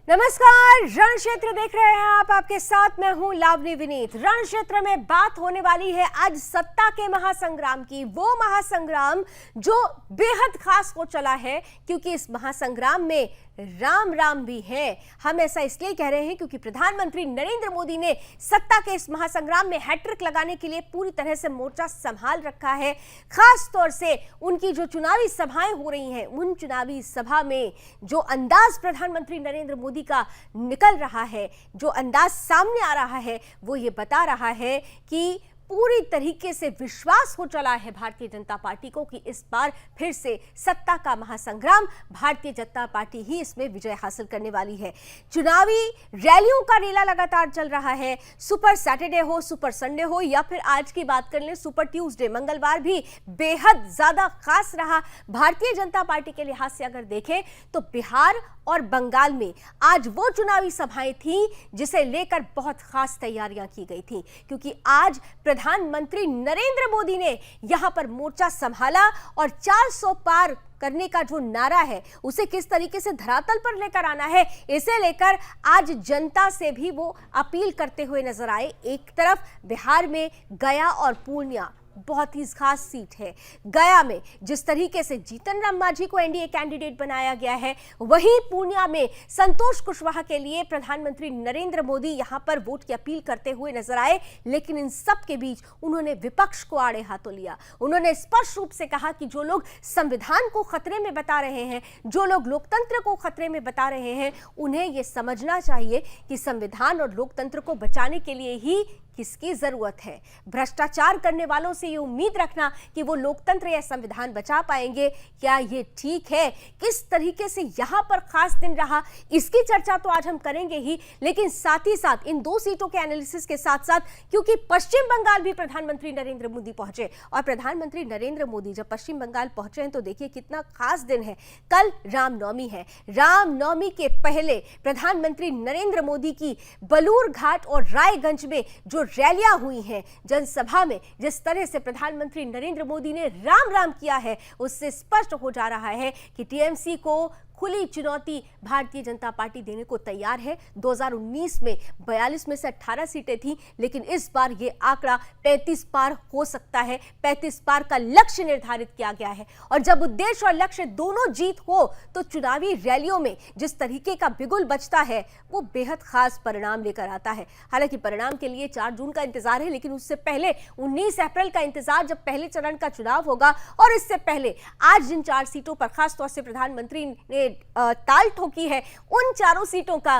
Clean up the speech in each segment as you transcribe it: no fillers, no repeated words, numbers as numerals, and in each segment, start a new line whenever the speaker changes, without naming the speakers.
नमस्कार, रण क्षेत्र देख रहे हैं आप। आपके साथ मैं हूं लावनी विनीत। रण क्षेत्र में बात होने वाली है आज सत्ता के महासंग्राम की। वो महासंग्राम जो बेहद खास हो चला है क्योंकि इस महासंग्राम में राम राम भी है। हम ऐसा इसलिए कह रहे हैं क्योंकि प्रधानमंत्री नरेंद्र मोदी ने सत्ता के इस महासंग्राम में हैट्रिक लगाने के लिए पूरी तरह से मोर्चा संभाल रखा है। खास तौर से उनकी जो चुनावी सभाएं हो रही हैं, उन चुनावी सभा में जो अंदाज प्रधानमंत्री नरेंद्र मोदी का निकल रहा है, जो अंदाज सामने आ रहा है, वो ये बता रहा है कि पूरी तरीके से विश्वास हो चला है भारतीय जनता पार्टी को कि इस बार फिर से सत्ता का महासंग्राम भारतीय जनता पार्टी ही इसमें विजय हासिल करने वाली है। चुनावी रैलियों का रेला लगातार चल रहा है। सुपर सैटरडे हो, सुपर संडे हो या फिर आज की बात कर लें सुपर ट्यूसडे, मंगलवार भी बेहद ज्यादा खास रहा भारतीय जनता पार्टी के लिहाज से। अगर देखें तो बिहार और बंगाल में आज वो चुनावी सभाएं थी जिसे लेकर बहुत खास तैयारियां की गई थी क्योंकि आज प्रधानमंत्री नरेंद्र मोदी ने यहां पर मोर्चा संभाला और 400 पार करने का जो नारा है उसे किस तरीके से धरातल पर लेकर आना है, इसे लेकर आज जनता से भी वो अपील करते हुए नजर आए। एक तरफ बिहार में गया और पूर्णिया बहुत ही खास सीट है। गया में जिस तरीके से जीतन राम मांझी को एनडीए कैंडिडेट बनाया गया है, वहीं पूर्णिया में संतोष कुशवाहा के लिए प्रधानमंत्री नरेंद्र मोदी यहां पर वोट की अपील करते हुए नजर आए। लेकिन इन सब के बीच उन्होंने विपक्ष को आड़े हाथों लिया। उन्होंने स्पष्ट रूप से कहा कि जो लोग संविधान को खतरे में बता रहे हैं, जो लोग लोकतंत्र को खतरे में बता रहे हैं, उन्हें यह समझना चाहिए कि संविधान और लोकतंत्र को बचाने के लिए ही किसकी जरूरत है। भ्रष्टाचार करने वालों से ये उम्मीद रखना कि वो लोकतंत्र या संविधान बचा पाएंगे, क्या ये ठीक है? किस तरीके से यहां पर खास दिन रहा, इसकी चर्चा तो आज हम करेंगे ही, लेकिन साथ ही साथ इन दो सीटों के एनालिसिस के साथ साथ क्योंकि पश्चिम बंगाल भी प्रधानमंत्री नरेंद्र मोदी पहुंचे और प्रधानमंत्री नरेंद्र मोदी जब पश्चिम बंगाल पहुंचे हैं तो देखिए कितना खास दिन है। कल रामनवमी है। रामनवमी के पहले प्रधानमंत्री नरेंद्र मोदी की बलूरघाट और रायगंज में जो रैलियां हुई हैं, जनसभा में जिस तरह से प्रधानमंत्री नरेंद्र मोदी ने राम राम किया है, उससे स्पष्ट हो जा रहा है कि टीएमसी को खुली चुनौती भारतीय जनता पार्टी देने को तैयार है। 2019 में 42 में से 18 सीटें थी, लेकिन इस बार ये आंकड़ा 35 पार हो सकता है। 35 पार का लक्ष्य निर्धारित किया गया है और जब उद्देश्य और लक्ष्य दोनों जीत हो तो चुनावी रैलियों में जिस तरीके का बिगुल बचता है वो बेहद खास परिणाम लेकर आता है। हालांकि परिणाम के लिए 4 जून का इंतजार है, लेकिन उससे पहले 19 अप्रैल का इंतजार, जब पहले चरण का चुनाव होगा। और इससे पहले आज जिन 4 सीटों पर खासतौर से प्रधानमंत्री ने ताल ठोकी है, उन चारों सीटों का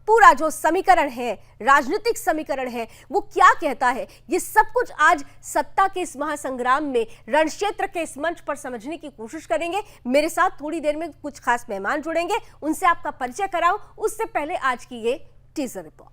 पूरा जो समीकरण है, राजनीतिक समीकरण है, वो क्या कहता है, ये सब कुछ आज सत्ता के इस महासंग्राम में रण क्षेत्र के इस मंच पर समझने की कोशिश करेंगे। मेरे साथ थोड़ी देर में कुछ खास मेहमान जुड़ेंगे, उनसे आपका परिचय कराऊं उससे पहले आज की ये टीजर रिपोर्ट।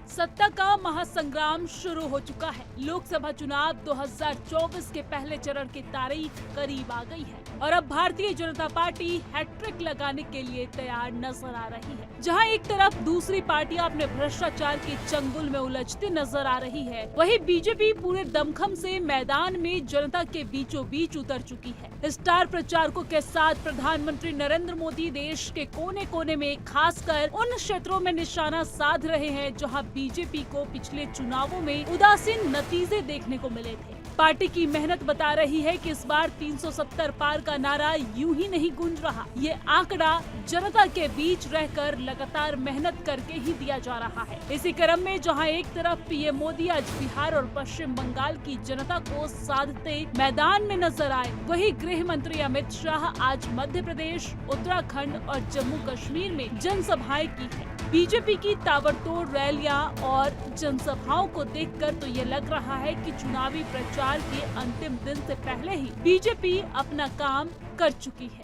सत्ता का महासंग्राम शुरू हो चुका है। लोकसभा चुनाव 2024 के पहले चरण की तारीख करीब आ गई है और अब भारतीय जनता पार्टी हैट्रिक लगाने के लिए तैयार नजर आ रही है। जहां एक तरफ दूसरी पार्टियां अपने भ्रष्टाचार के चंगुल में उलझती नजर आ रही है, वहीं बीजेपी पूरे दमखम से मैदान में जनता के बीचों बीच उतर चुकी है। स्टार प्रचारकों के साथ प्रधानमंत्री नरेंद्र मोदी देश के कोने कोने में, खासकर उन क्षेत्रों में निशाना साध रहे हैं जहां बीजेपी को पिछले चुनावों में उदासीन नतीजे देखने को मिले थे। पार्टी की मेहनत बता रही है कि इस बार 370 पार का नारा यूं ही नहीं गूंज रहा। ये आंकड़ा जनता के बीच रहकर लगातार मेहनत करके ही दिया जा रहा है। इसी क्रम में जहां एक तरफ पीएम मोदी आज बिहार और पश्चिम बंगाल की जनता को साधते मैदान में नजर आए, वहीं गृह मंत्री अमित शाह आज मध्य प्रदेश, उत्तराखंड और जम्मू कश्मीर में जनसभाएं की है। बीजेपी की ताबड़तोड़ रैलियां और जनसभाओं को देखकर तो ये लग रहा है कि चुनावी प्रचार के अंतिम दिन से पहले ही बीजेपी अपना काम कर चुकी है।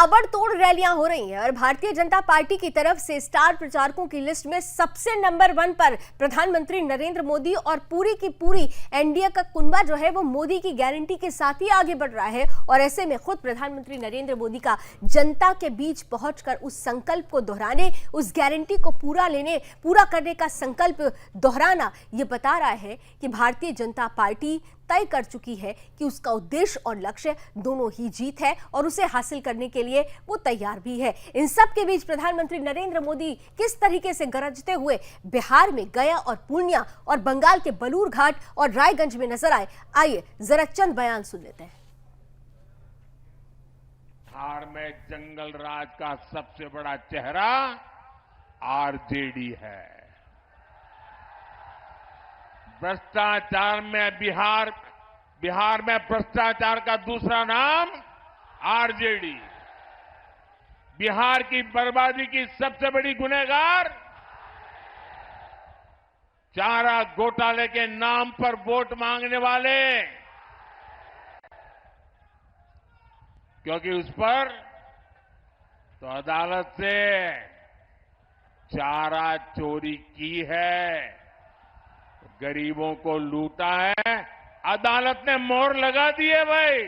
ताबड़तोड़ रैलियां हो रही हैं और भारतीय जनता पार्टी की तरफ से स्टार प्रचारकों की लिस्ट में सबसे नंबर 1 पर प्रधानमंत्री नरेंद्र मोदी और पूरी की पूरी एनडीए का कुनबा जो है वो मोदी की गारंटी के साथ ही आगे बढ़ रहा है। और ऐसे में खुद प्रधानमंत्री नरेंद्र मोदी का जनता के बीच पहुंचकर उस संकल्प को दोहराने, उस गारंटी को पूरा करने का संकल्प दोहराना ये बता रहा है कि भारतीय जनता पार्टी तय कर चुकी है कि उसका उद्देश्य और लक्ष्य दोनों ही जीत है और उसे हासिल करने के लिए वो तैयार भी है। इन सब के बीच प्रधानमंत्री नरेंद्र मोदी किस तरीके से गरजते हुए बिहार में गया और पूर्णिया और बंगाल के बलूरघाट और रायगंज में नजर आए, आइए जरा चंद बयान सुन लेते हैं।
बिहार में जंगल राज का सबसे बड़ा चेहरा आरजेडी है। भ्रष्टाचार में बिहार में भ्रष्टाचार का दूसरा नाम आरजेडी। बिहार की बर्बादी की सबसे बड़ी गुनहगार चारा घोटाले के नाम पर वोट मांगने वाले, क्योंकि उस पर तो अदालत से चारा चोरी की है, गरीबों को लूटा है, अदालत ने मोहर लगा दी है। भाई,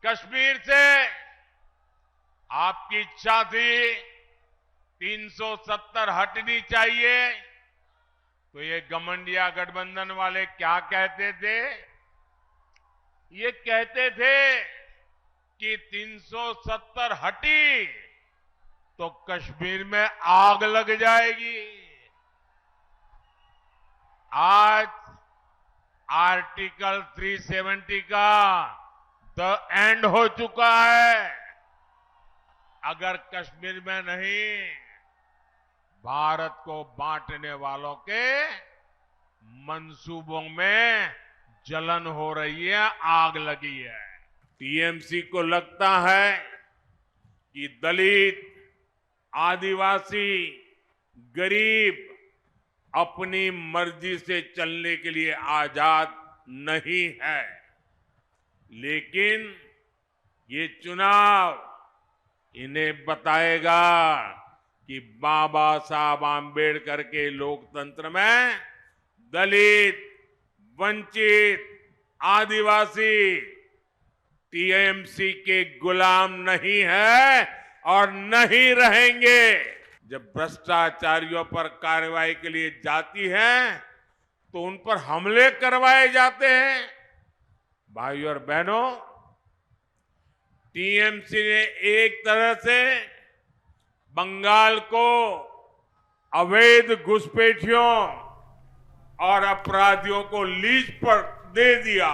कश्मीर से आपकी इच्छा थी 370 हटनी चाहिए, तो ये घमंडिया गठबंधन वाले क्या कहते थे? ये कहते थे कि 370 हटी तो कश्मीर में आग लग जाएगी। आज आर्टिकल 370 का द एंड हो चुका है। अगर कश्मीर में नहीं, भारत को बांटने वालों के मंसूबों में जलन हो रही है, आग लगी है। टीएमसी को लगता है कि दलित, आदिवासी, गरीब अपनी मर्जी से चलने के लिए आजाद नहीं है, लेकिन ये चुनाव इन्हें बताएगा कि बाबा साहब आंबेडकर के लोकतंत्र में दलित, वंचित, आदिवासी टीएमसी के गुलाम नहीं है और नहीं रहेंगे। जब भ्रष्टाचारियों पर कार्रवाई के लिए जाती है तो उन पर हमले करवाए जाते हैं। भाइयों और बहनों, टीएमसी ने एक तरह से बंगाल को अवैध घुसपैठियों और अपराधियों को लीज पर दे दिया।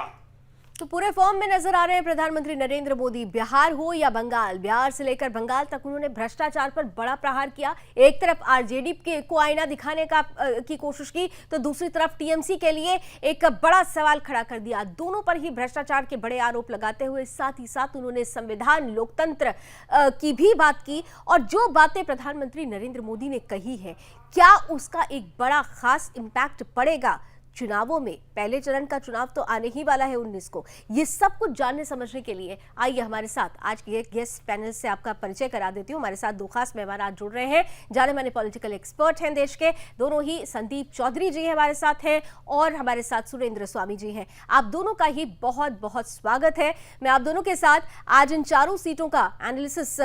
तो पूरे फॉर्म में नजर आ रहे हैं प्रधानमंत्री नरेंद्र मोदी। बिहार हो या बंगाल, बिहार से लेकर बंगाल तक उन्होंने भ्रष्टाचार पर बड़ा प्रहार किया। एक तरफ आरजेडी को आईना दिखाने की कोशिश की, तो दूसरी तरफ टीएमसी के लिए एक बड़ा सवाल खड़ा कर दिया। दोनों पर ही भ्रष्टाचार के बड़े आरोप लगाते हुए साथ ही साथ उन्होंने संविधान, लोकतंत्र की भी बात की। और जो बातें प्रधानमंत्री नरेंद्र मोदी ने कही है, क्या उसका एक बड़ा खास इंपैक्ट पड़ेगा चुनावों में? पहले चरण का चुनाव तो आने ही वाला है 19 को। ये सब कुछ जानने समझने के लिए आइए हमारे साथ आज के गेस्ट पैनल से आपका परिचय करा देती हूँ। हमारे साथ दो खास मेहमान आज जुड़ रहे हैं, जाने माने पॉलिटिकल एक्सपर्ट हैं देश के। दोनों ही संदीप चौधरी जी हमारे साथ हैं और हमारे साथ सुरेंद्र स्वामी जी हैं। आप दोनों का ही बहुत बहुत स्वागत है। मैं आप दोनों के साथ आज इन चारों सीटों का एनालिसिस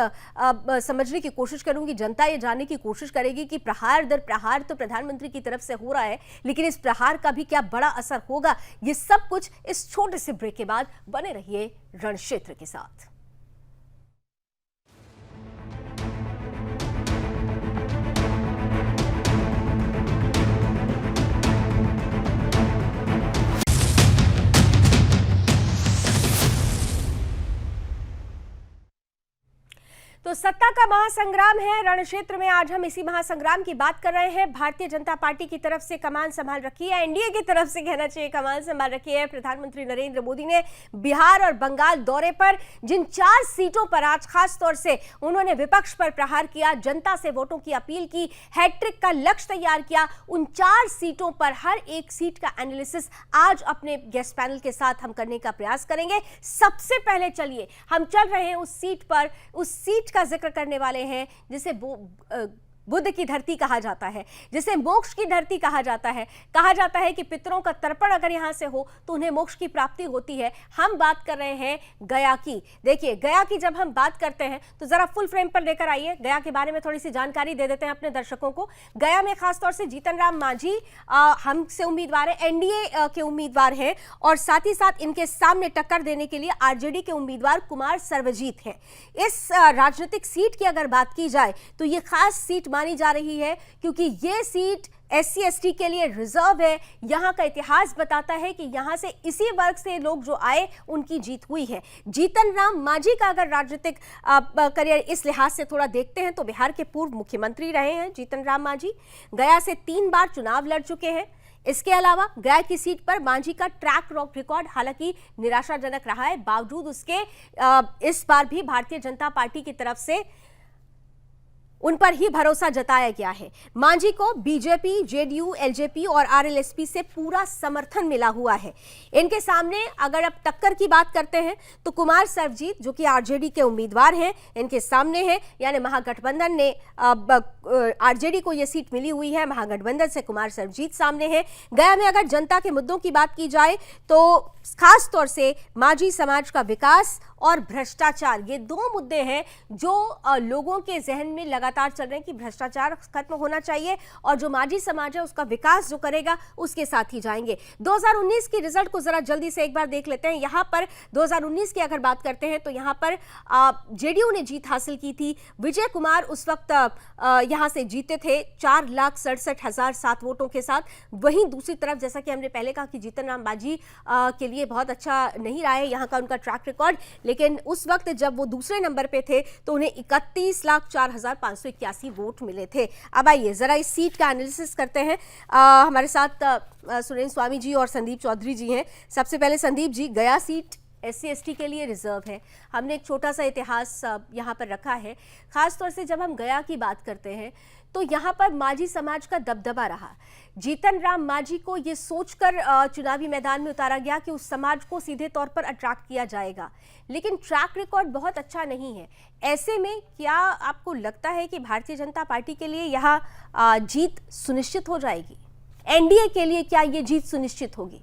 समझने की कोशिश करूंगी। जनता ये जानने की कोशिश करेगी कि प्रहार दर प्रहार तो प्रधानमंत्री की तरफ से हो रहा है, लेकिन इस प्रहार का क्या बड़ा असर होगा, ये सब कुछ इस छोटे से ब्रेक के बाद। बने रहिए रणक्षेत्र के साथ। तो सत्ता सत्ता का महासंग्राम है रण क्षेत्र में। आज हम इसी महासंग्राम की बात कर रहे हैं। भारतीय जनता पार्टी की तरफ से कमान संभाल रखी है, एनडीए की तरफ से कहना चाहिए कमान संभाल रखी है प्रधानमंत्री नरेंद्र मोदी ने। बिहार और बंगाल दौरे पर जिन 4 सीटों पर आज खास तौर से उन्होंने विपक्ष पर प्रहार किया, जनता से वोटों की अपील की, हैट्रिक का लक्ष्य तैयार किया, उन 4 सीटों पर हर एक सीट का एनालिसिस आज अपने गेस्ट पैनल के साथ हम करने का प्रयास करेंगे। सबसे पहले चलिए हम चल रहे हैं उस सीट पर, उस सीट का जिक्र करने वाले हैं जिसे बुद्ध की धरती कहा जाता है, जिसे मोक्ष की धरती कहा जाता है कि पितरों का तर्पण अगर यहां से हो तो उन्हें मोक्ष की प्राप्ति होती है। हम बात कर रहे हैं गया की। देखिए, गया की जब हम बात करते हैं तो जरा फुल फ्रेम पर लेकर आइए, गया के बारे में थोड़ी सी जानकारी दे देते हैं अपने दर्शकों को। गया में खासतौर से जीतन राम मांझी हमसे उम्मीदवार है, एनडीए के उम्मीदवार हैं, और साथ ही साथ इनके सामने टक्कर देने के लिए आरजेडी के उम्मीदवार कुमार सर्वजीत हैं। इस राजनीतिक सीट की अगर बात की जाए तो ये खास सीट मानी जा रही है क्योंकि ये सीट SC ST के लिए रिजर्व है। यहां का इतिहास बताता है कि यहां से इसी वर्ग से लोग जो आए उनकी जीत हुई है। जीतन राम मांझी का अगर राजनीतिक करियर इस लिहाज से थोड़ा देखते हैं तो बिहार के पूर्व मुख्यमंत्री रहे हैं जीतन राम मांझी, गया से 3 बार चुनाव लड़ चुके हैं। इसके अलावा गया की सीट पर मांझी का ट्रैक रिकॉर्ड हालांकि निराशाजनक रहा है, बावजूद उसके इस बार भी भारतीय जनता पार्टी की तरफ से उन पर ही भरोसा जताया गया है। मांझी को बीजेपी, जेडीयू, एलजेपी और आरएलएसपी से पूरा समर्थन मिला हुआ है। इनके सामने अगर अब टक्कर की बात करते हैं तो कुमार सर्वजीत जो कि आरजेडी के उम्मीदवार हैं, इनके सामने है, यानी महागठबंधन ने आरजेडी को यह सीट मिली हुई है, महागठबंधन से कुमार सर्वजीत सामने है। गया में अगर जनता के मुद्दों की बात की जाए तो खास तौर से मांझी समाज का विकास और भ्रष्टाचार, ये 2 मुद्दे हैं जो लोगों के जहन में लगातार चल रहे हैं कि भ्रष्टाचार खत्म होना चाहिए और जो मांझी समाज है उसका विकास जो करेगा उसके साथ ही जाएंगे। 2019 की रिजल्ट को जरा जल्दी से एक बार देख लेते हैं। यहां पर 2019 की अगर बात करते हैं तो यहां पर जेडीयू ने जीत हासिल की थी। विजय कुमार उस वक्त यहां से जीते थे 4,67,007 वोटों के साथ। वहीं दूसरी तरफ जैसा कि हमने पहले कहा कि जीतन राम मांझी के लिए बहुत अच्छा नहीं रहा है यहाँ का उनका ट्रैक रिकॉर्ड, लेकिन उस वक्त जब वो दूसरे नंबर पे थे तो उन्हें 31,04,581 वोट मिले थे। अब आइए जरा इस सीट का एनालिसिस करते हैं। हमारे साथ सुरेंद्र स्वामी जी और संदीप चौधरी जी हैं। सबसे पहले संदीप जी, गया सीट SC ST के लिए रिजर्व है। हमने एक छोटा सा इतिहास यहाँ पर रखा है। खास तौर से जब हम गया की बात करते हैं तो यहाँ पर मांझी समाज का दबदबा रहा। जीतन राम मांझी को ये सोचकर चुनावी मैदान में उतारा गया कि उस समाज को सीधे तौर पर अट्रैक्ट किया जाएगा, लेकिन ट्रैक रिकॉर्ड बहुत अच्छा नहीं है। ऐसे में क्या आपको लगता है कि भारतीय जनता पार्टी के लिए यहाँ जीत सुनिश्चित हो जाएगी? एनडीए के लिए क्या ये जीत सुनिश्चित होगी?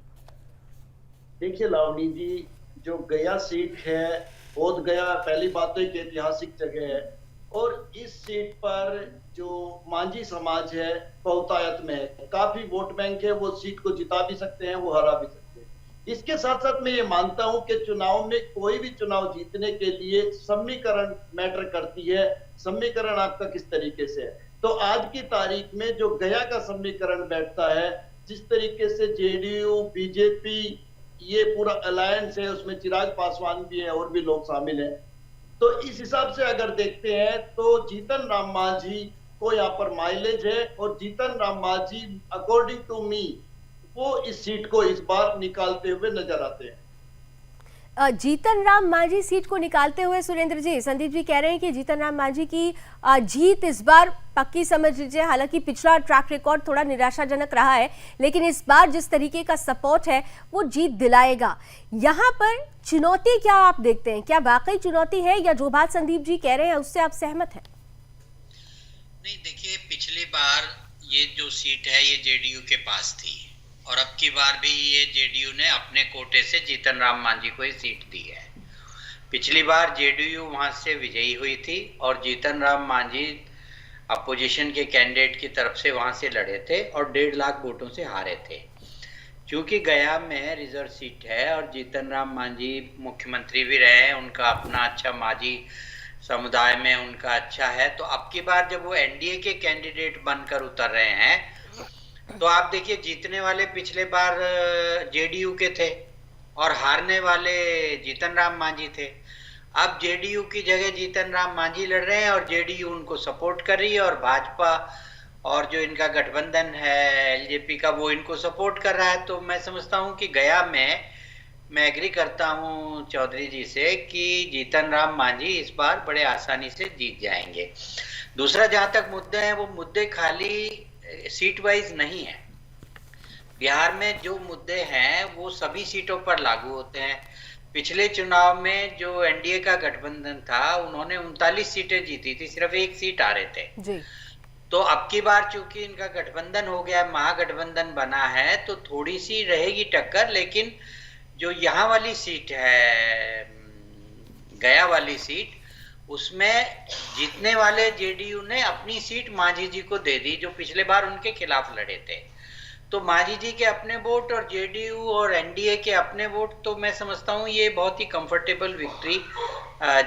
देखिए लावनी जी, जो गया सीट है, बोध गया पहली बात तो एक ऐतिहासिक जगह है और इस सीट पर जो मांझी समाज है बहुतायत में है, काफी वोट बैंक है, वो सीट को जिता भी सकते हैं, वो हरा भी सकते हैं। इसके साथ साथ मैं ये मानता हूं कि चुनाव में कोई भी चुनाव जीतने के लिए समीकरण मैटर करती है। समीकरण आपका किस तरीके से है, तो आज की तारीख में जो गया का समीकरण बैठता है, जिस तरीके से जेडीयू, बीजेपी, ये पूरा अलायंस है, उसमें चिराग पासवान भी है और भी लोग शामिल हैं, तो इस हिसाब से अगर देखते हैं तो जीतन राम मांझी को यहाँ पर माइलेज है और Jitan Ram Manjhi according to me वो इस सीट को इस बार निकालते हुए नजर आते हैं।
जीतन राम मांझी सीट को निकालते हुए सुरेंद्र जी, संदीप जी कह रहे हैं कि जीतन राम मांझी की जीत इस बार पक्की समझ लीजिए। हालांकि पिछला ट्रैक रिकॉर्ड थोड़ा निराशाजनक रहा है, लेकिन इस बार जिस तरीके का सपोर्ट है वो जीत दिलाएगा। यहाँ पर चुनौती क्या आप देखते हैं? क्या वाकई चुनौती है या जो बात संदीप जी कह रहे हैं उससे आप सहमत हैं?
नहीं, देखिए, पिछली बार ये जो सीट है ये जेडीयू के पास थी और अब की बार भी ये जेडीयू ने अपने कोटे से जीतन राम मांझी को ये सीट दी है। पिछली बार जेडीयू वहां से विजयी हुई थी और जीतन राम मांझी अपोजिशन के कैंडिडेट की तरफ से वहां से लड़े थे और 1.5 लाख वोटों से हारे थे। क्योंकि गया में रिजर्व सीट है और जीतन राम मांझी मुख्यमंत्री भी रहे हैं, उनका अपना अच्छा मांझी समुदाय में उनका अच्छा है, तो अब की बार जब वो एनडीए के कैंडिडेट बनकर उतर रहे हैं तो आप देखिए, जीतने वाले पिछले बार जेडीयू के थे और हारने वाले जीतन राम मांझी थे। अब जेडीयू की जगह जीतन राम मांझी लड़ रहे हैं और जेडीयू उनको सपोर्ट कर रही है और भाजपा और जो इनका गठबंधन है एलजेपी का वो इनको सपोर्ट कर रहा है। तो मैं समझता हूं कि गया में मैं एग्री करता हूं चौधरी जी से कि जीतन राम मांझी इस बार बड़े आसानी से जीत जाएंगे। दूसरा जहां तक मुद्दे हैं वो मुद्दे खाली सीट वाइज नहीं है। बिहार में जो मुद्दे हैं वो सभी सीटों पर लागू होते हैं। पिछले चुनाव में जो एनडीए का गठबंधन था उन्होंने 39 सीटें जीती थी, सिर्फ एक सीट आ रहे थे
जी।
तो अब की बार चूंकि इनका गठबंधन हो गया, महागठबंधन बना है, तो थोड़ी सी रहेगी टक्कर। लेकिन जो यहाँ वाली सीट है, गया वाली सीट, उसमें जीतने वाले जेडीयू ने अपनी सीट मांझी जी को दे दी जो पिछले बार उनके खिलाफ लड़े थे। तो मांझी जी के अपने वोट और जेडीयू और एनडीए के अपने वोट, तो मैं समझता हूँ ये बहुत ही कंफर्टेबल विक्ट्री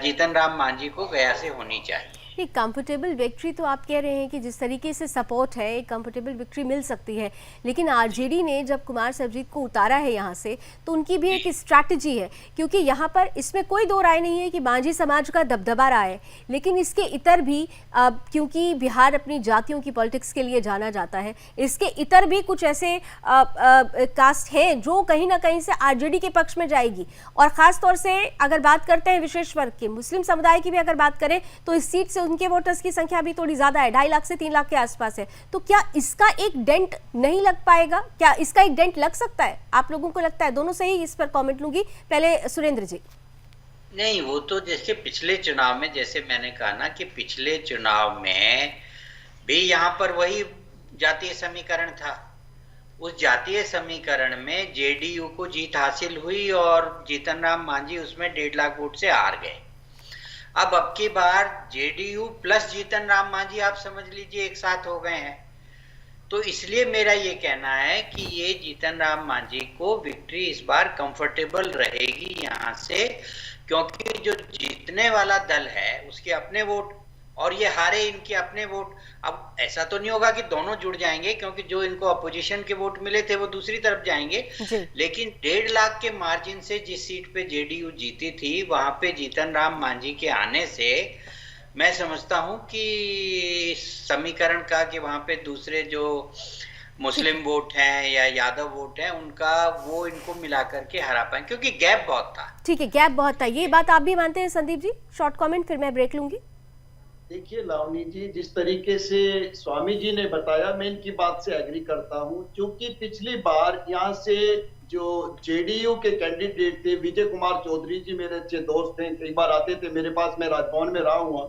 जीतन राम मांझी को गया से होनी चाहिए।
एक कंफर्टेबल विक्ट्री तो आप कह रहे हैं कि जिस तरीके से सपोर्ट है एक कंफर्टेबल विक्ट्री मिल सकती है, लेकिन आरजेडी ने जब कुमार सर्वजीत को उतारा है यहाँ से तो उनकी भी एक स्ट्रैटेजी है, क्योंकि यहाँ पर इसमें कोई दो राय नहीं है कि मांझी समाज का दबदबा रहा है, लेकिन इसके इतर भी क्योंकि बिहार अपनी जातियों की पॉलिटिक्स के लिए जाना जाता है, इसके इतर भी कुछ ऐसे कास्ट है जो कहीं ना कहीं से आरजेडी के पक्ष में जाएगी। और ख़ास तौर से अगर बात करते हैं विशेष वर्ग के मुस्लिम समुदाय की भी अगर बात करें तो इस सीट से उनके वोटर्स की संख्या भी थोड़ी ज्यादा है, 2.5 लाख से 3 लाख के आसपास है। तो क्या इसका एक डेंट नहीं लग पाएगा? क्या इसका एक डेंट लग सकता है? आप लोगों को लगता है? दोनों से ही इस पर कमेंट लूंगी। पहले सुरेंद्र जी।
नहीं, वो तो जैसे पिछले चुनाव में, जैसे मैंने कहा ना कि पिछले चुनाव में भी यहाँ पर वही जातीय समीकरण था। उस जातीय समीकरण में जेडीयू को जीत हासिल हुई और जीतन राम मांझी उसमें 1.5 लाख वोट से हार गए। अब की बार जेडीयू प्लस जीतन राम मांझी आप समझ लीजिए एक साथ हो गए हैं। तो इसलिए मेरा ये कहना है कि ये जीतन राम मांझी को विक्ट्री इस बार कंफर्टेबल रहेगी यहाँ से, क्योंकि जो जीतने वाला दल है उसके अपने वोट और ये हारे इनके अपने वोट। अब ऐसा तो नहीं होगा कि दोनों जुड़ जाएंगे, क्योंकि जो इनको अपोजिशन के वोट मिले थे वो दूसरी तरफ जाएंगे, लेकिन 1.5 लाख के मार्जिन से जिस सीट पे जेडीयू जीती थी वहां पे जीतन राम मांझी के आने से मैं समझता हूं कि समीकरण का कि वहां पे दूसरे जो मुस्लिम वोट हैं या यादव वोट हैं उनका वो इनको मिला करके हरा पाए, क्योंकि गैप बहुत था।
ठीक है, गैप बहुत था, ये बात आप भी मानते हैं संदीप जी? शॉर्ट कमेंट, फिर मैं ब्रेक लूंगी।
देखिए लावनी जी, जिस तरीके से स्वामी जी ने बताया मैं इनकी बात से एग्री करता हूं, क्योंकि पिछली बार यहाँ से जो जेडीयू के कैंडिडेट थे विजय कुमार चौधरी जी मेरे अच्छे दोस्त हैं, कई बार आते थे मेरे पास, मैं राजभवन में रहा हुआ,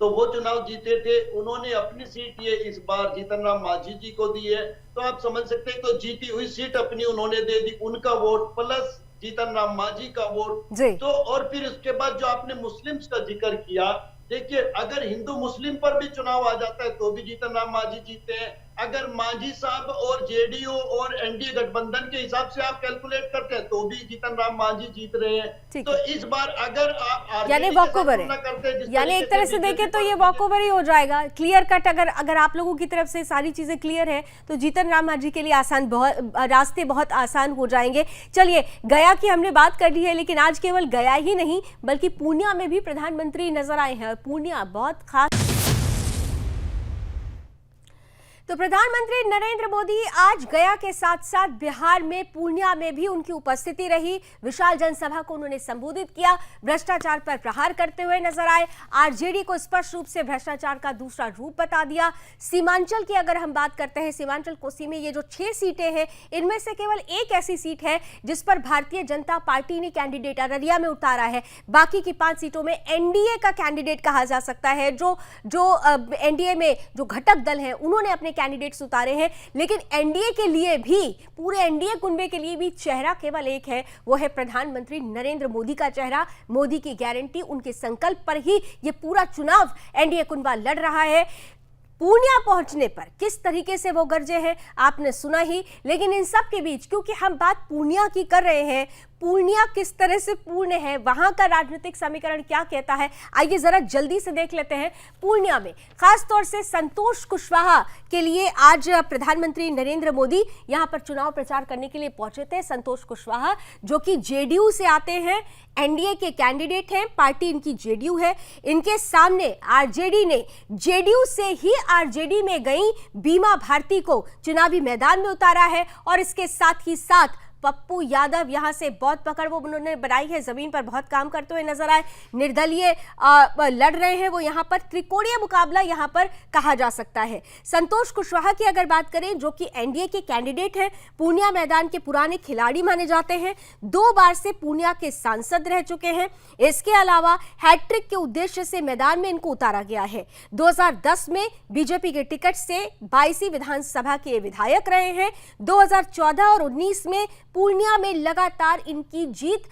तो वो चुनाव जीते थे। उन्होंने अपनी सीट ये इस बार जीतन राम मांझी जी को दी है, तो आप समझ सकते हैं तो जीती हुई सीट अपनी उन्होंने दे दी, उनका वोट प्लस जीतन राम मांझी का वोट। तो और फिर उसके बाद जो आपने मुस्लिम्स का जिक्र किया, देखिए अगर हिंदू मुस्लिम पर भी चुनाव आ जाता है तो भी जीतन राम मांझी जीते हैं। अगर मांझी साहब और जेडीयू और एनडीए गठबंधन के हिसाब से आप कैलकुलेट करते हैं तो भी जीतन राम मांझी जीत रहे हैं। तो इस बार अगर आप
यानी वॉकओवर है, यानी एक तरह से देखें तो ये वॉकओवर ही हो जाएगा, क्लियर कट। अगर आप लोगों की तरफ से सारी चीजें क्लियर है तो जीतन राम मांझी के लिए रास्ते बहुत आसान हो जाएंगे। चलिए, गया की हमने बात कर ली है, लेकिन आज केवल गया ही नहीं बल्कि पूर्णिया में भी प्रधानमंत्री नजर आए हैं। पूर्णिया बहुत खास, तो प्रधानमंत्री नरेंद्र मोदी आज गया के साथ साथ बिहार में पूर्णिया में भी उनकी उपस्थिति रही। विशाल जनसभा को उन्होंने संबोधित किया, भ्रष्टाचार पर प्रहार करते हुए नजर आए, आरजेडी को स्पष्ट रूप से भ्रष्टाचार का दूसरा रूप बता दिया। सीमांचल की अगर हम बात करते हैं, सीमांचल कोसी में ये जो 6 सीटें हैं, इनमें से केवल एक ऐसी सीट है जिस पर भारतीय जनता पार्टी ने कैंडिडेट अररिया में उतारा है। बाकी की 5 सीटों में एनडीए का कैंडिडेट कहा जा सकता है, जो एनडीए में जो घटक दल हैं उन्होंने अपने कैंडिडेट्स उतारे हैं। लेकिन एनडीए के लिए भी, पूरे एनडीए कुनबे के लिए भी चेहरा केवल एक है, वो है प्रधानमंत्री नरेंद्र मोदी का चेहरा। मोदी की गारंटी, उनके संकल्प पर ही ये पूरा चुनाव एनडीए कुनबा लड़ रहा है। पूर्णिया पहुंचने पर किस तरीके से वो गरजे हैं आपने सुना ही, लेकिन इन सब के बीच क्योंकि हम बात पूर्णिया की कर रहे हैं, पूर्णिया किस तरह से पूर्ण है, वहां का राजनीतिक समीकरण क्या कहता है, आइए जरा जल्दी से देख लेते हैं। पूर्णिया में खास तौर से संतोष कुशवाहा के लिए आज प्रधानमंत्री नरेंद्र मोदी यहां पर चुनाव प्रचार करने के लिए पहुंचे थे। संतोष कुशवाहा जो कि जेडीयू से आते हैं, एनडीए के कैंडिडेट हैं, पार्टी इनकी जेडीयू है। इनके सामने आरजेडी ने जेडीयू से ही आरजेडी में गई बीमा भारती को चुनावी मैदान में उतारा है और इसके साथ ही साथ पप्पू यादव यहां से बहुत पकड़ वो उन्होंने बनाई है, जमीन पर बहुत काम करते हुए नजर आए, निर्दलीय लड़ रहे हैं वो। यहां पर त्रिकोणीय मुकाबला यहां पर कहा जा सकता है। संतोष कुशवाहा की अगर बात करें जो कि एनडीए के कैंडिडेट हैं, पूर्णिया मैदान के पुराने खिलाड़ी माने जाते हैं, 2 बार से पूर्णिया के सांसद रह चुके हैं। इसके अलावा हैट्रिक के उद्देश्य से मैदान में इनको उतारा गया है। 2010 में बीजेपी के टिकट से 22वीं विधानसभा के विधायक रहे हैं। 2014 और 19 में पूर्णिया में लगातार इनकी जीत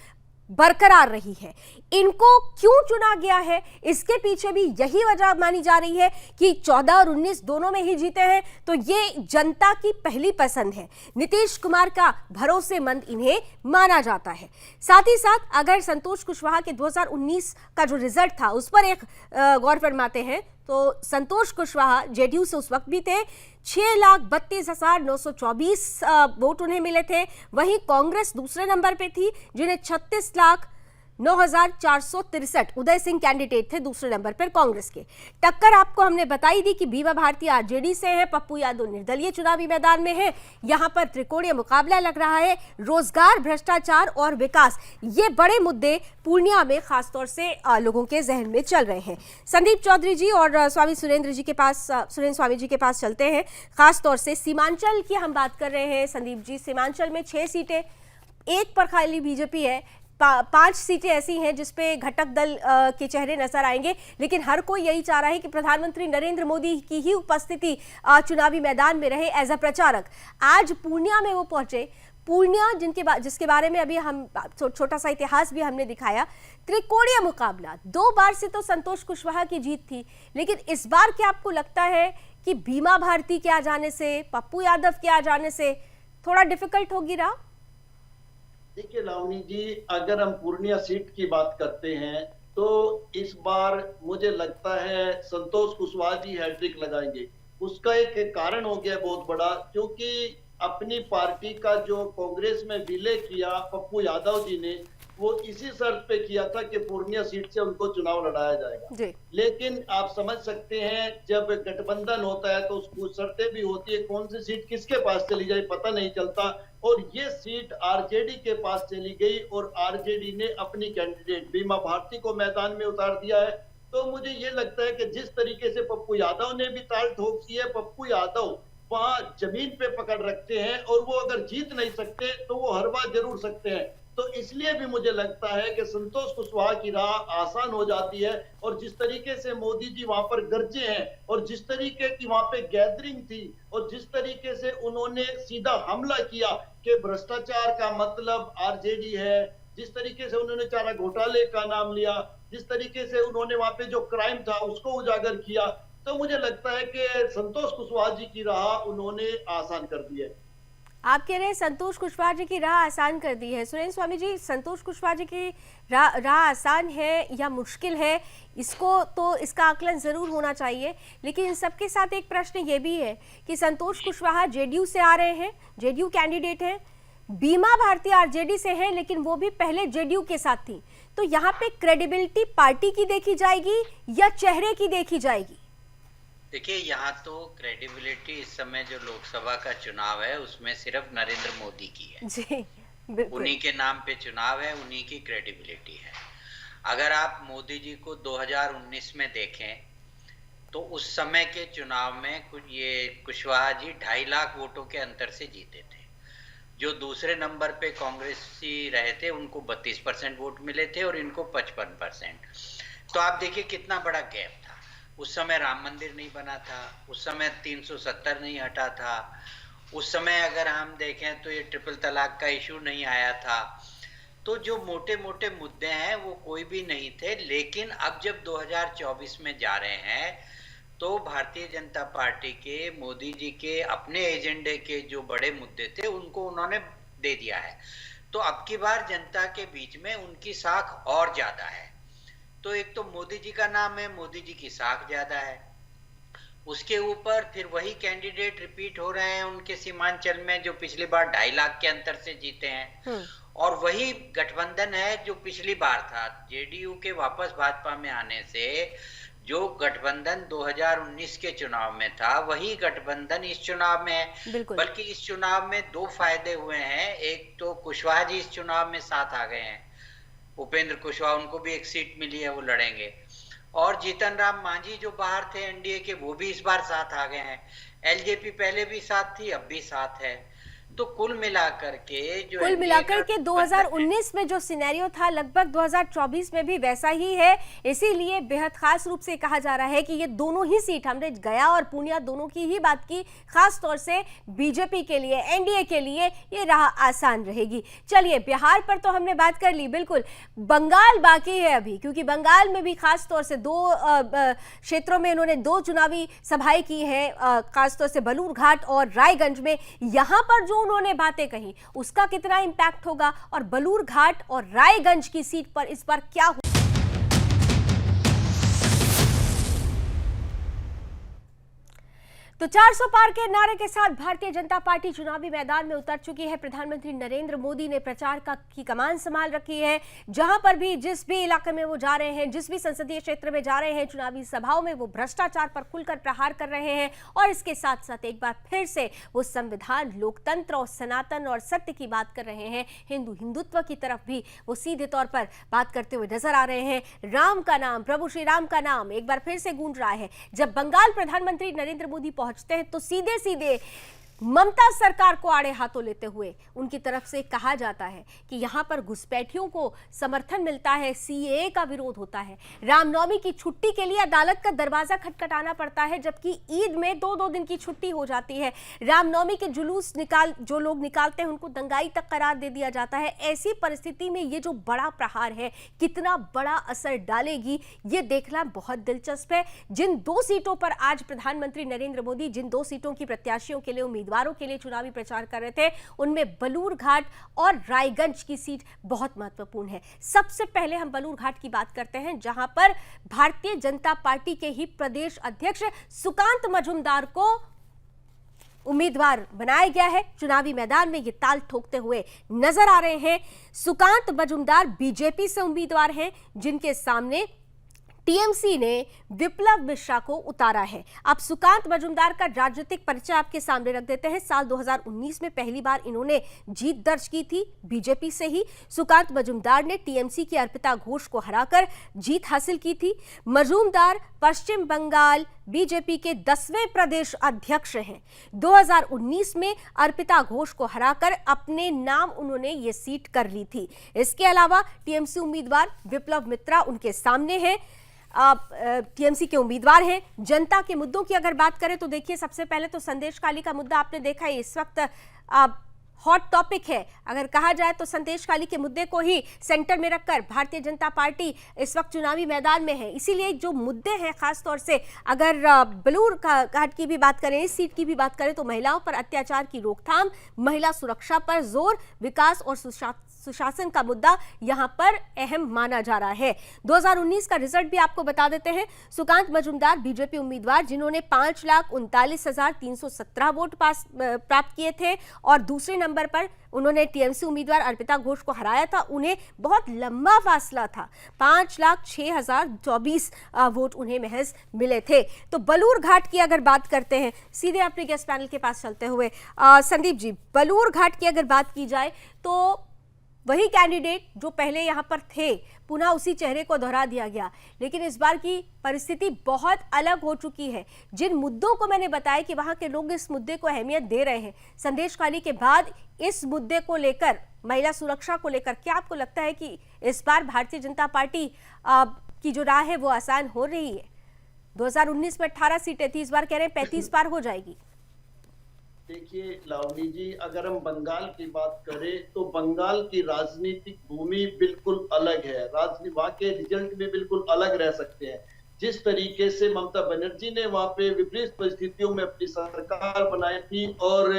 बरकरार रही है। इनको क्यों चुना गया है, इसके पीछे भी यही वजह मानी जा रही है कि 14 और 19 दोनों में ही जीते हैं, तो ये जनता की पहली पसंद है। नीतीश कुमार का भरोसेमंद इन्हें माना जाता है। साथ ही साथ अगर संतोष कुशवाहा के 2019 का जो रिजल्ट था उस पर एक गौर फरमाते हैं तो संतोष कुशवाहा जेडीयू से उस वक्त भी थे, 6,32,924 वोट उन्हें मिले थे। वहीं कांग्रेस दूसरे नंबर पे थी जिन्हें 36,09,463, उदय सिंह कैंडिडेट थे दूसरे नंबर पर कांग्रेस के। टक्कर आपको हमने बताई दी कि बीमा भारती आरजेडी से है, पप्पू यादव निर्दलीय चुनावी मैदान में है। यहां पर त्रिकोणीय मुकाबला लग रहा है। रोजगार, भ्रष्टाचार और विकास, ये बड़े मुद्दे पूर्णिया में खासतौर से लोगों के जहन में चल रहे हैं। संदीप चौधरी जी और स्वामी सुरेंद्र स्वामी जी के पास चलते हैं। खासतौर से सीमांचल की हम बात कर रहे हैं। संदीप जी, सीमांचल में 6 सीटें, एक पर खाली बीजेपी है, 5 सीटें ऐसी हैं जिसपे घटक दल के चेहरे नजर आएंगे, लेकिन हर कोई यही चाह रहा है कि प्रधानमंत्री नरेंद्र मोदी की ही उपस्थिति चुनावी मैदान में रहे एज अ प्रचारक। आज पूर्णिया में वो पहुंचे। पूर्णिया जिसके बारे में अभी हम छोटा सा इतिहास भी हमने दिखाया। त्रिकोणीय मुकाबला, 2 बार से तो संतोष कुशवाहा की जीत थी, लेकिन इस बार क्या आपको लगता है कि बीमा भारती के आ जाने से, पप्पू यादव के आ जाने से थोड़ा डिफिकल्ट होगी रहा?
देखिए लावनी जी, अगर हम पूर्णिया सीट की बात करते हैं तो इस बार मुझे लगता है संतोष कुशवाहा जी हैट्रिक लगाएंगे। उसका एक कारण हो गया बहुत बड़ा, क्योंकि अपनी पार्टी का जो कांग्रेस में विलय किया पप्पू यादव जी ने, वो इसी शर्त पे किया था कि पूर्णिया सीट से उनको चुनाव लड़ाया जाएगा। लेकिन आप समझ सकते हैं जब गठबंधन होता है तो उसको शर्तें भी होती है, कौन सी सीट किसके पास चली जाए पता नहीं चलता, और ये सीट आरजेडी के पास चली गई और आरजेडी ने अपनी कैंडिडेट बीमा भारती को मैदान में उतार दिया है। तो मुझे ये लगता है कि जिस तरीके से पप्पू यादव ने भी ताल ठोक की है, पप्पू यादव वहां जमीन पे पकड़ रखते हैं और वो अगर जीत नहीं सकते तो वो हरवा जरूर सकते हैं। तो इसलिए भी मुझे लगता है कि संतोष कुशवाहा की राह आसान हो जाती है। और जिस तरीके से मोदी जी वहां पर गरजे हैं और जिस तरीके की वहां पे गैदरिंग थी और जिस तरीके से उन्होंने सीधा हमला किया कि भ्रष्टाचार का मतलब आरजेडी है, जिस तरीके से उन्होंने चारा घोटाले का नाम लिया, जिस तरीके से उन्होंने वहां पे जो क्राइम था उसको उजागर किया, तो मुझे लगता है कि संतोष कुशवाहा जी की राह उन्होंने आसान कर दी है।
आप कह रहे हैं संतोष कुशवाहा जी की राह आसान कर दी है। सुरेंद्र स्वामी जी, संतोष कुशवाहा जी की राह आसान है या मुश्किल है, इसको तो इसका आकलन जरूर होना चाहिए, लेकिन इन सबके साथ एक प्रश्न ये भी है कि संतोष कुशवाहा जेडीयू से आ रहे हैं, जेडीयू कैंडिडेट हैं, बीमा भारती आरजेडी से है, लेकिन वो भी पहले जेडीयू के साथ थी। तो यहाँ पे क्रेडिबिलिटी पार्टी की देखी जाएगी या चेहरे की देखी जाएगी?
देखिए, यहाँ तो क्रेडिबिलिटी इस समय जो लोकसभा का चुनाव है उसमें सिर्फ नरेंद्र मोदी की है
जी,
उन्हीं के नाम पे चुनाव है, उन्हीं की क्रेडिबिलिटी है। अगर आप मोदी जी को 2019 में देखें तो उस समय के चुनाव में ये कुशवाहा जी 2.5 लाख वोटों के अंतर से जीते थे। जो दूसरे नंबर पे कांग्रेसी रहे थे उनको 32% वोट मिले थे और इनको 55%। तो आप देखिए कितना बड़ा गैप था। उस समय राम मंदिर नहीं बना था, उस समय 370 नहीं हटा था, उस समय अगर हम देखें तो ये ट्रिपल तलाक का इशू नहीं आया था। तो जो मोटे मोटे मुद्दे हैं वो कोई भी नहीं थे। लेकिन अब जब 2024 में जा रहे हैं तो भारतीय जनता पार्टी के, मोदी जी के अपने एजेंडे के जो बड़े मुद्दे थे उनको उन्होंने दे दिया है। तो अब की बार जनता के बीच में उनकी साख और ज्यादा है। तो एक तो मोदी जी का नाम है, मोदी जी की साख ज्यादा है, उसके ऊपर फिर वही कैंडिडेट रिपीट हो रहे हैं उनके सीमांचल में जो पिछली बार 2.5 लाख के अंतर से जीते हैं, और वही गठबंधन है जो पिछली बार था। जेडीयू के वापस भाजपा में आने से जो गठबंधन 2019 के चुनाव में था वही गठबंधन इस चुनाव में है। बल्कि इस चुनाव में 2 फायदे हुए हैं। एक तो कुशवाहा जी इस चुनाव में साथ आ गए हैं, उपेंद्र कुशवाहा, उनको भी एक सीट मिली है, वो लड़ेंगे। और जीतन राम मांझी जो बाहर थे एनडीए के, वो भी इस बार साथ आ गए हैं। एलजेपी पहले भी साथ थी, अब भी साथ है। तो कुल मिलाकर के
2019 में जो सिनेरियो था लगभग 2024 में भी वैसा ही है। इसीलिए बेहद खास रूप से कहा जा रहा है कि ये दोनों ही सीट, हमने गया और पूर्णिया दोनों की ही बात की, खास तौर से बीजेपी के लिए, एनडीए के लिए ये राह आसान रहेगी। चलिए, बिहार पर तो हमने बात कर ली, बिल्कुल बंगाल बाकी है अभी, क्योंकि बंगाल में भी खास तौर से 2 क्षेत्रों में इन्होंने 2 चुनावी सभाएं की हैं, खास तौर से बलूरघाट और रायगंज में। यहां पर जो उन्होंने बातें कही उसका कितना इंपैक्ट होगा और बलूरघाट और रायगंज की सीट पर इस बार क्या हो। तो 400 पार के नारे के साथ भारतीय जनता पार्टी चुनावी मैदान में उतर चुकी है। प्रधानमंत्री नरेंद्र मोदी ने प्रचार की कमान संभाल रखी है। जहां पर भी, जिस भी इलाके में वो जा रहे हैं, जिस भी संसदीय क्षेत्र में जा रहे हैं, चुनावी सभाओं में वो भ्रष्टाचार पर खुलकर प्रहार कर रहे हैं। और इसके साथ साथ एक बार फिर से वो संविधान, लोकतंत्र और सनातन और सत्य की बात कर रहे हैं। हिंदुत्व की तरफ भी वो सीधे तौर पर बात करते हुए नजर आ रहे हैं। राम का नाम, प्रभु श्री राम का नाम एक बार फिर से गूंज रहा है। जब बंगाल प्रधानमंत्री नरेंद्र मोदी पहुंचते हैं तो सीधे सीधे ममता सरकार को आड़े हाथों लेते हुए उनकी तरफ से कहा जाता है कि यहां पर घुसपैठियों को समर्थन मिलता है, सीएए का विरोध होता है, रामनवमी की छुट्टी के लिए अदालत का दरवाजा खटखटाना पड़ता है, जबकि ईद में 2-2 दिन की छुट्टी हो जाती है। रामनवमी के जुलूस जो लोग निकालते हैं उनको दंगाई तक करार दे दिया जाता है। ऐसी परिस्थिति में ये जो बड़ा प्रहार है कितना बड़ा असर डालेगी, ये देखना बहुत दिलचस्प है। जिन 2 सीटों पर आज प्रधानमंत्री नरेंद्र मोदी, जिन 2 सीटों की प्रत्याशियों के लिए, उम्मीदवारों के लिए चुनावी प्रचार कर रहे थे, उनमें बलूरघाट और रायगंज की सीट बहुत महत्वपूर्ण है। सबसे पहले हम बलूरघाट की बात करते हैं, जहां पर भारतीय जनता पार्टी के ही प्रदेश अध्यक्ष सुकांत मजूमदार को उम्मीदवार बनाया गया है। चुनावी मैदान में ये ताल ठोकते हुए नजर आ रहे हैं। सुकांत मजूमदार बीजेपी से उम्मीदवार हैं, जिनके सामने टीएमसी ने विप्लव मिश्रा को उतारा है। अब सुकांत मजूमदार का राजनीतिक परिचय आपके सामने रख देते हैं। साल 2019 में पहली बार इन्होंने जीत दर्ज की थी बीजेपी से ही। सुकांत मजूमदार ने टीएमसी की अर्पिता घोष को हराकर जीत हासिल की थी। मजूमदार पश्चिम बंगाल बीजेपी के 10वें प्रदेश अध्यक्ष हैं। 2019 में अर्पिता घोष को हराकर अपने नाम उन्होंने ये सीट कर ली थी। इसके अलावा टीएमसी उम्मीदवार विप्लव मित्रा उनके सामने हैं। टीएमसी के उम्मीदवार हैं। जनता के मुद्दों की अगर बात करें तो देखिए, सबसे पहले तो संदेशखाली का मुद्दा आपने देखा है, इस वक्त हॉट टॉपिक है। अगर कहा जाए तो संदेशखाली के मुद्दे को ही सेंटर में रखकर भारतीय जनता पार्टी इस वक्त चुनावी मैदान में है। इसीलिए जो मुद्दे हैं, खास तौर से अगर बलूरघाट की भी बात करें, इस सीट की भी बात करें, तो महिलाओं पर अत्याचार की रोकथाम, महिला सुरक्षा पर जोर, विकास और सुशासन का मुद्दा यहां पर अहम माना जा रहा है। 2019 का रिजल्ट भी आपको बता देते हैं। सुकांत मजूमदार बीजेपी उम्मीदवार, जिन्होंने 5,39,317 वोट प्राप्त किए थे, और दूसरे नंबर पर उन्होंने टीएमसी उम्मीदवार अर्पिता घोष को हराया था। उन्हें बहुत लंबा फासला था, 5,06,024 वोट उन्हें महज मिले थे। तो बलूरघाट की अगर बात करते हैं, सीधे अपने गेस्ट पैनल के पास चलते हुए संदीप जी, बलूरघाट की अगर बात की जाए तो वही कैंडिडेट जो पहले यहां पर थे, पुनः उसी चेहरे को दोहरा दिया गया, लेकिन इस बार की परिस्थिति बहुत अलग हो चुकी है। जिन मुद्दों को मैंने बताया कि वहां के लोग इस मुद्दे को अहमियत दे रहे हैं, संदेशखाली के बाद इस मुद्दे को लेकर, महिला सुरक्षा को लेकर, क्या आपको लगता है कि इस बार भारतीय जनता पार्टी की जो राह है वो आसान हो रही है? 2019 में 18 सीटें थी, इस बार कह रहे हैं 35 पार हो जाएगी।
देखिए लावनी जी, अगर हम बंगाल की बात करें तो बंगाल की राजनीतिक भूमि बिल्कुल अलग है। वहाँ के रिजल्ट भी बिल्कुल अलग रह सकते हैं। जिस तरीके से ममता बनर्जी ने वहाँ पे विपरीत परिस्थितियों में अपनी सरकार बनाई थी और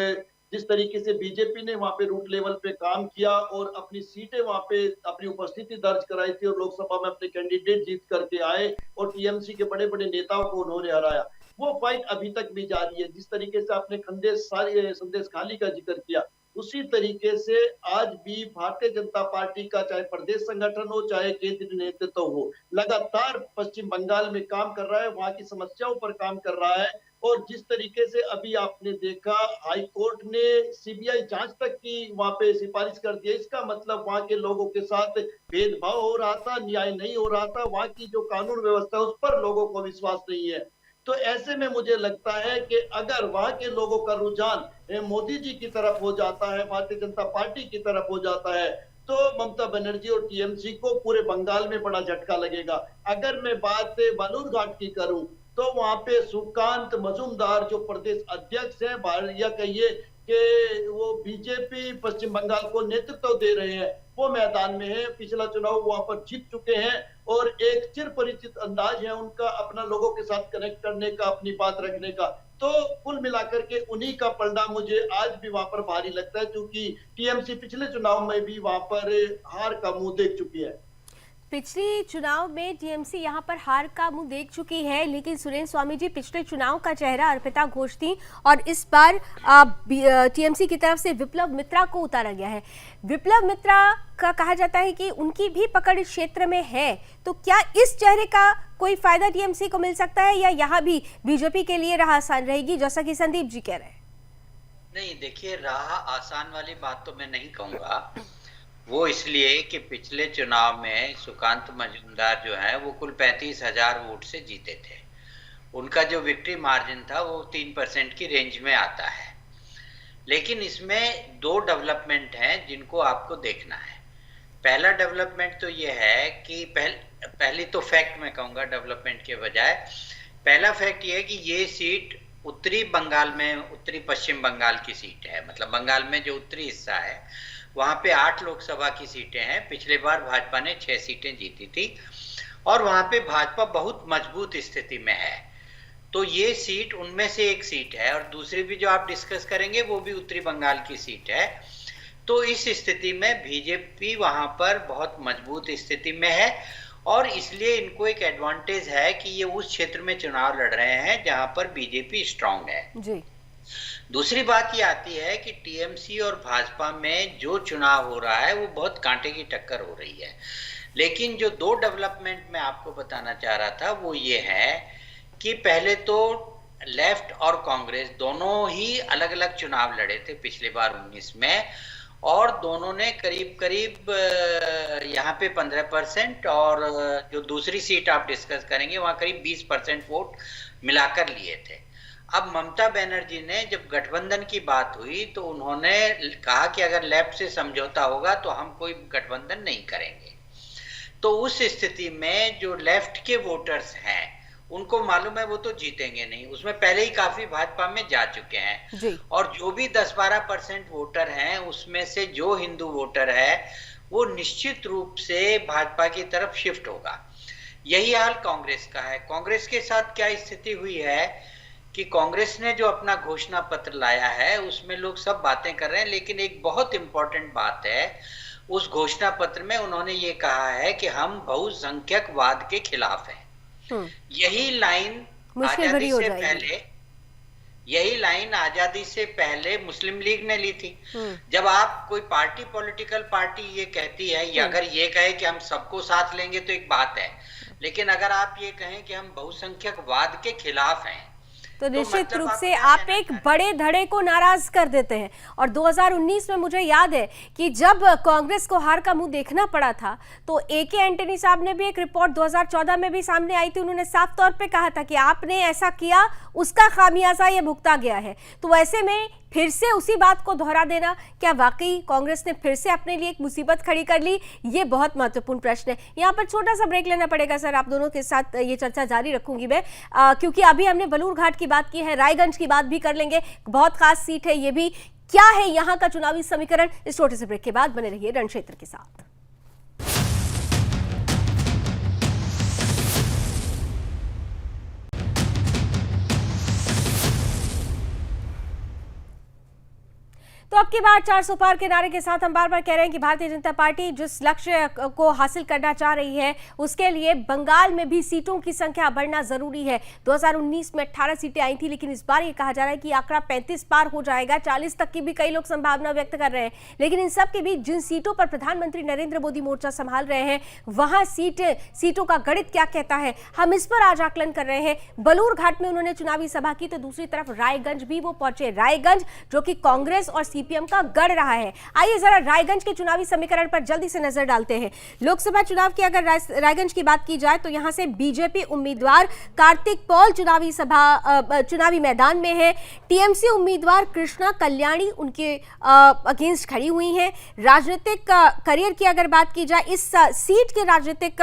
जिस तरीके से बीजेपी ने वहां पे रूट लेवल पे काम किया और अपनी सीटें वहां पे अपनी उपस्थिति दर्ज कराई थी और लोकसभा में अपने कैंडिडेट जीत करके आए और टीएमसी के बड़े बड़े नेताओं को उन्होंने हराया, वो फाइट अभी तक भी जारी है। जिस तरीके से आपने संदेश खाली का जिक्र किया, उसी तरीके से आज भी भारतीय जनता पार्टी का चाहे प्रदेश संगठन हो चाहे केंद्रीय नेतृत्व हो, लगातार पश्चिम बंगाल में काम कर रहा है, वहां की समस्याओं पर काम कर रहा है। और जिस तरीके से अभी आपने देखा हाई कोर्ट ने सीबीआई जांच तक की वहां पे सिफारिश कर दी, इसका मतलब वहां के लोगों के साथ भेदभाव हो रहा था, न्याय नहीं हो रहा था, वहां की जो कानून व्यवस्था है उस पर लोगों को विश्वास नहीं है। तो ऐसे में मुझे लगता है कि अगर वहां के लोगों का रुझान मोदी जी की तरफ हो जाता है, भारतीय जनता पार्टी की तरफ हो जाता है, तो ममता बनर्जी और टीएमसी को पूरे बंगाल में बड़ा झटका लगेगा। अगर मैं बात बालूरघाट की करूं तो वहां पे सुकांत मजूमदार जो प्रदेश अध्यक्ष हैं, या कहिए कि वो बीजेपी पश्चिम बंगाल को नेतृत्व दे रहे हैं, वो मैदान में है। पिछला चुनाव वहां पर जीत चुके हैं और एक चिर परिचित अंदाज है उनका अपना लोगों के साथ कनेक्ट करने का, अपनी बात रखने का। तो कुल मिलाकर के उन्हीं का पलड़ा मुझे आज भी वहां पर भारी लगता है, क्योंकि टीएमसी पिछले चुनाव में भी वहां पर हार का मुंह देख चुकी है।
पिछले चुनाव में टीएमसी यहां पर हार का मुंह देख चुकी है, लेकिन सुरेंद्र स्वामी जी पिछले चुनाव का चेहरा अर्पिता घोष थी और इस बार टीएमसी की तरफ से विप्लव मित्रा को उतारा गया है। विप्लव मित्रा का कहा जाता है कि उनकी भी पकड़ इस क्षेत्र में है, तो क्या इस चेहरे का कोई फायदा टीएमसी को मिल सकता है या यहाँ भी बीजेपी के लिए राह आसान रहेगी, जैसा कि संदीप जी कह रहे हैं?
नहीं, देखिए, राह आसान वाली बात तो मैं नहीं कहूंगा। वो इसलिए कि पिछले चुनाव में सुकांत मजूमदार जो है वो कुल 35,000 वोट से जीते थे। उनका जो विक्ट्री मार्जिन था वो 3% की रेंज में आता है। लेकिन इसमें दो डेवलपमेंट हैं जिनको आपको देखना है। पहला डेवलपमेंट तो ये है कि पहली तो फैक्ट मैं कहूँगा डेवलपमेंट के बजाय, पहला फैक्ट ये है कि ये सीट उत्तरी बंगाल में, उत्तरी पश्चिम बंगाल की सीट है। मतलब बंगाल में जो उत्तरी हिस्सा है वहां पे 8 लोकसभा की सीटें हैं। पिछले बार भाजपा ने 6 सीटें जीती थी और वहां पे भाजपा बहुत मजबूत स्थिति में है। तो ये सीट उनमें से एक सीट है और दूसरी भी जो आप डिस्कस करेंगे वो भी उत्तरी बंगाल की सीट है। तो इस स्थिति में बीजेपी वहां पर बहुत मजबूत स्थिति में है और इसलिए इनको एक एडवांटेज है कि ये उस क्षेत्र में चुनाव लड़ रहे हैं जहां पर बीजेपी स्ट्रांग है जी। दूसरी बात ये आती है कि टीएमसी और भाजपा में जो चुनाव हो रहा है वो बहुत कांटे की टक्कर हो रही है। लेकिन जो दो डेवलपमेंट मैं आपको बताना चाह रहा था वो ये है कि पहले तो लेफ्ट और कांग्रेस दोनों ही अलग अलग चुनाव लड़े थे पिछले बार 19 में और दोनों ने करीब करीब यहाँ पे 15% और जो दूसरी सीट आप डिस्कस करेंगे वहां करीब 20% वोट मिलाकर लिए थे। अब ममता बनर्जी ने जब गठबंधन की बात हुई तो उन्होंने कहा कि अगर लेफ्ट से समझौता होगा तो हम कोई गठबंधन नहीं करेंगे। तो उस स्थिति में जो लेफ्ट के वोटर्स हैं उनको मालूम है वो तो जीतेंगे नहीं, उसमें पहले ही काफी भाजपा में जा चुके हैं जी। और जो भी 10-12% वोटर हैं उसमें से जो हिंदू वोटर है वो निश्चित रूप से भाजपा की तरफ शिफ्ट होगा। यही हाल कांग्रेस का है। कांग्रेस के साथ क्या स्थिति हुई है कि कांग्रेस ने जो अपना घोषणा पत्र लाया है उसमें लोग सब बातें कर रहे हैं, लेकिन एक बहुत इंपॉर्टेंट बात है उस घोषणा पत्र में उन्होंने ये कहा है कि हम बहुसंख्यकवाद के खिलाफ हैं। यही लाइन आजादी से पहले मुस्लिम लीग ने ली थी। जब आप कोई पार्टी पॉलिटिकल पार्टी ये कहती है या अगर ये कहे कि हम सबको साथ लेंगे तो एक बात है, लेकिन अगर आप ये कहें कि हम बहुसंख्यकवाद के खिलाफ हैं
तो निश्चित रूप से आप एक बड़े धड़े को नाराज कर देते हैं। और 2019 में मुझे याद है कि जब कांग्रेस को हार का मुंह देखना पड़ा था तो AK एंटनी साहब ने भी एक रिपोर्ट 2014 में भी सामने आई थी, उन्होंने साफ तौर पे कहा था कि आपने ऐसा किया उसका खामियाजा ये भुगता गया है। तो ऐसे में फिर से उसी बात को दोहरा देना, क्या वाकई कांग्रेस ने फिर से अपने लिए एक मुसीबत खड़ी कर ली? ये बहुत महत्वपूर्ण प्रश्न है। यहाँ पर छोटा सा ब्रेक लेना पड़ेगा सर, आप दोनों के साथ ये चर्चा जारी रखूंगी मैं, क्योंकि अभी हमने बलूरघाट की बात की है, रायगंज की बात भी कर लेंगे, बहुत खास सीट है ये भी। क्या है यहाँ का चुनावी समीकरण, इस छोटे से ब्रेक के बाद बने रहिए रणक्षेत्र के साथ। तो अब की बार 400 पार के नारे के साथ हम बार बार कह रहे हैं कि भारतीय जनता पार्टी जिस लक्ष्य को हासिल करना चाह रही है उसके लिए बंगाल में भी सीटों की संख्या बढ़ना जरूरी है। 2019 में 18 सीटें आई थी, लेकिन इस बार ये कहा जा रहा है कि आंकड़ा 35 पार हो जाएगा। 40 तक की भी कई लोग संभावना व्यक्त कर रहे हैं। लेकिन इन सब के बीच जिन सीटों पर प्रधानमंत्री नरेंद्र मोदी मोर्चा संभाल रहे हैं, वहां सीटों का गणित क्या कहता है, हम इस पर आज आकलन कर रहे हैं। बलूर घाट में उन्होंने चुनावी सभा की, तो दूसरी तरफ रायगंज भी वो पहुंचे। रायगंज जो कि कांग्रेस और सीपीएम का गढ़ रहा है। आइए जरा रायगंज के चुनावी समीकरण पर जल्दी से नजर डालते हैं। लोकसभा चुनाव की अगर रायगंज की बात की जाए तो यहां से बीजेपी उम्मीदवार कार्तिक पॉल चुनावी मैदान में है। टीएमसी उम्मीदवार कृष्णा कल्याणी उनके अगेंस्ट खड़ी हुई हैं। राजनीतिक करियर की अगर बात की जाए, इस सीट के राजनीतिक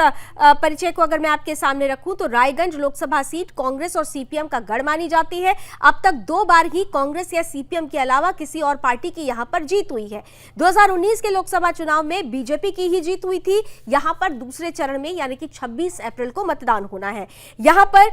परिचय को अगर मैं आपके सामने रखूं तो रायगंज लोकसभा सीट कांग्रेस और सीपीएम का गढ़ मानी जाती है। अब तक 2 बार ही कांग्रेस या सीपीएम के अलावा किसी और पार्टी की यहां पर जीत हुई है। 2019 के लोकसभा चुनाव में बीजेपी की ही जीत हुई थी। यहां पर दूसरे चरण में यानी कि 26 अप्रैल को मतदान होना है। यहां पर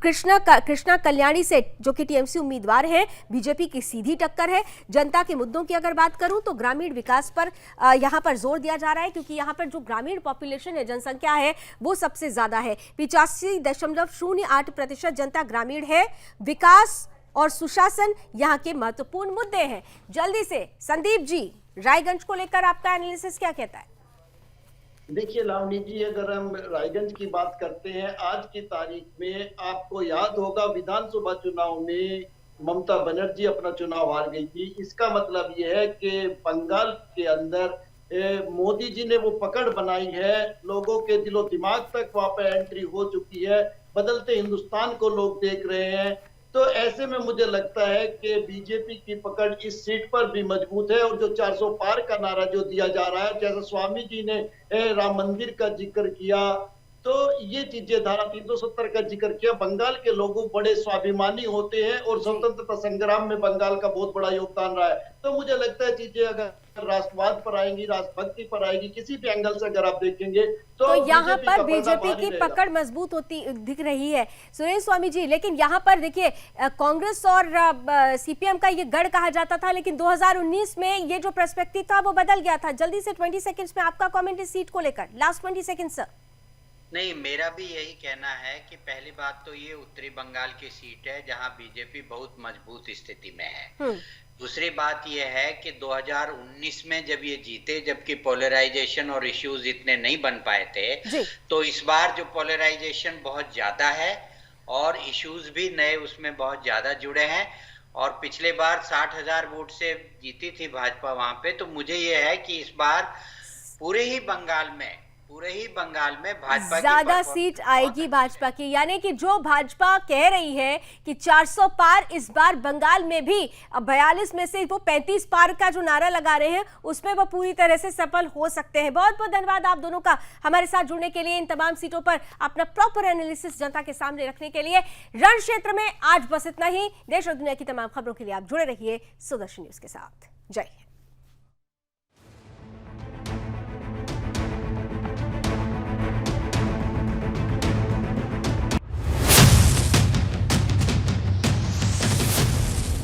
कृष्णा कल्याणी से जो कि टीएमसी उम्मीदवार है, बीजेपी की सीधी टक्कर है। जनता के मुद्दों की अगर बात करूं तो ग्रामीण विकास पर यहां पर जोर दिया जा रहा है, क्योंकि यहां पर जो ग्रामीण पॉपुलेशन है, जनसंख्या है, वो सबसे ज्यादा है। 85.08% जनता ग्रामीण है। विकास और सुशासन यहाँ के महत्वपूर्ण मुद्दे हैं। जल्दी से संदीप जी, रायगंज को लेकर आपका एनालिसिस क्या कहता है?
देखिए लावनी जी, अगर हम रायगंज की बात करते हैं, आज की तारीख में आपको याद होगा विधानसभा चुनाव में ममता बनर्जी अपना चुनाव हार गई थी। इसका मतलब यह है कि बंगाल के अंदर मोदी जी ने वो पकड़ बनाई है, लोगों के दिलो दिमाग तक वहां पर एंट्री हो चुकी है। बदलते हिंदुस्तान को लोग देख रहे हैं। तो ऐसे में मुझे लगता है कि बीजेपी की पकड़ इस सीट पर भी मजबूत है। और जो 400 पार का नारा जो दिया जा रहा है, जैसे स्वामी जी ने राम मंदिर का जिक्र किया, तो ये चीजें धारा 370 का जिक्र किया। बंगाल के लोग बड़े स्वाभिमानी होते हैं और स्वतंत्रता संग्राम में बंगाल का बहुत बड़ा योगदान रहा है। तो मुझे लगता है चीजें अगर राष्ट्रवाद पर आएंगी, राष्ट्रभक्ति पर आएगी, किसी भी एंगल से अगर आप देखेंगे तो
यहाँ पर बीजेपी की पकड़ मजबूत होती दिख रही है। सुरेश स्वामी जी, लेकिन यहाँ पर देखिए कांग्रेस और सीपीएम का ये गढ़ कहा जाता था, लेकिन 2019 में ये जो पर्सपेक्टिव था वो बदल गया था। जल्दी से 20 सेकंड्स में आपका कमेंट इस सीट को लेकर, लास्ट 20 सेकंड सर।
नहीं, मेरा भी यही कहना है कि पहली बात तो ये उत्तरी बंगाल की सीट है जहां बीजेपी बहुत मजबूत स्थिति में है। दूसरी बात यह है कि 2019 में जब ये जीते, जबकि पोलराइजेशन और इश्यूज इतने नहीं बन पाए थे, तो इस बार जो पोलराइजेशन बहुत ज्यादा है और इश्यूज भी नए उसमें बहुत ज्यादा जुड़े हैं। और पिछले बार 60,000 वोट से जीती थी भाजपा वहां पे। तो मुझे यह है कि इस बार पूरे ही बंगाल में भाजपा
ज्यादा सीट आएगी भाजपा की, यानी कि जो भाजपा कह रही है कि 400 पार इस बार बंगाल में भी 42 में से वो 35 पार का जो नारा लगा रहे हैं उसमें वो पूरी तरह से सफल हो सकते हैं। बहुत बहुत धन्यवाद आप दोनों का हमारे साथ जुड़ने के लिए, इन तमाम सीटों पर अपना प्रॉपर एनालिसिस जनता के सामने रखने के लिए। रण क्षेत्र में आज बस इतना ही। देश और दुनिया की तमाम खबरों के लिए आप जुड़े रहिए सुदर्शन न्यूज के साथ। जय हिंद।